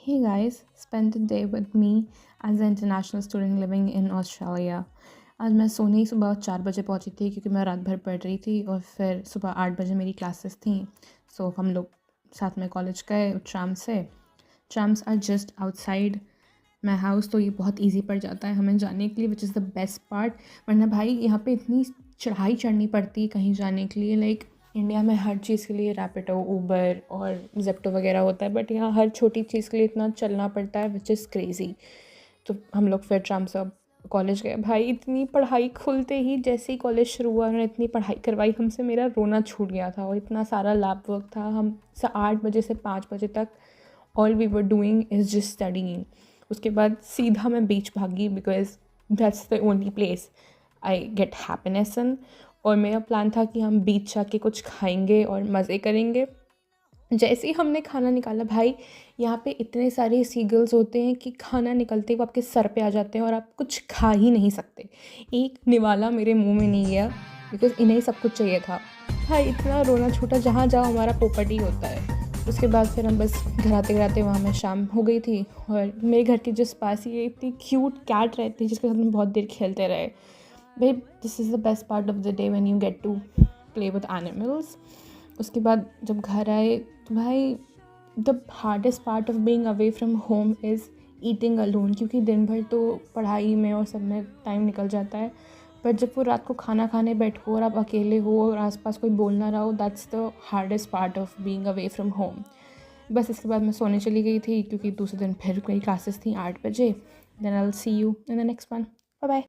Hey guys, spend the day with me as an international student living in Australia. आज मैं सोने ही सुबह 4 बजे पहुंची थी क्योंकि मैं रात भर पढ़ रही थी और फिर सुबह 8 बजे मेरी क्लासेस थी। सो हम लोग साथ में कॉलेज गए ट्राम से। Trams are just outside my house, तो ये बहुत इजी पड़ जाता है हमें जाने के लिए, which is the best part. वरना भाई यहाँ पे इतनी चढ़ाई चढ़नी पड़ती है कहीं जाने के लिए। लाइक इंडिया में हर चीज़ के लिए रैपिडो, उबर और जेप्टो वगैरह होता है, बट यहाँ हर छोटी चीज़ के लिए इतना चलना पड़ता है, विच इज़ क्रेज़ी। तो हम लोग फिर ट्राम से कॉलेज गए। भाई इतनी पढ़ाई, खुलते ही जैसे ही कॉलेज शुरू हुआ उन्होंने इतनी पढ़ाई करवाई हमसे, मेरा रोना छूट गया था। और इतना सारा लैब वर्क था, हम 8 बजे से 5 बजे तक all we were doing is just studying. उसके बाद सीधा मैं बीच भागी because that's the only place I get happiness in. और मेरा प्लान था कि हम बीच जाके कुछ खाएंगे और मज़े करेंगे। जैसे ही हमने खाना निकाला, भाई यहाँ पे इतने सारे सीगल्स होते हैं कि खाना निकलते ही वो आपके सर पे आ जाते हैं और आप कुछ खा ही नहीं सकते। एक निवाला मेरे मुंह में नहीं गया बिकॉज इन्हें सब कुछ चाहिए था। भाई इतना रोना छूटा, जहाँ जाओ हमारा पोपट ही होता है। उसके बाद फिर हम बस घर आते आते वहाँ में शाम हो गई थी। और मेरे घर के जिस पास ही इतनी क्यूट कैट रहती है जिसके साथ हम बहुत देर खेलते रहे। भाई this is the best part of the day when you get to play with animals. उसके बाद जब घर आए तो भाई the hardest part of being away from home is eating alone, क्योंकि दिन भर तो पढ़ाई में और सब में टाइम निकल जाता है। पर जब वो रात को खाना खाने बैठो और आप अकेले हो और आसपास कोई बोल ना रहा हो, that's the hardest part of being away from home. बस इसके बाद मैं सोने चली गई थी क्योंकि दूसरे दिन फिर कोई क्लासेस थी 8 बजे। Then I will see you in the next one.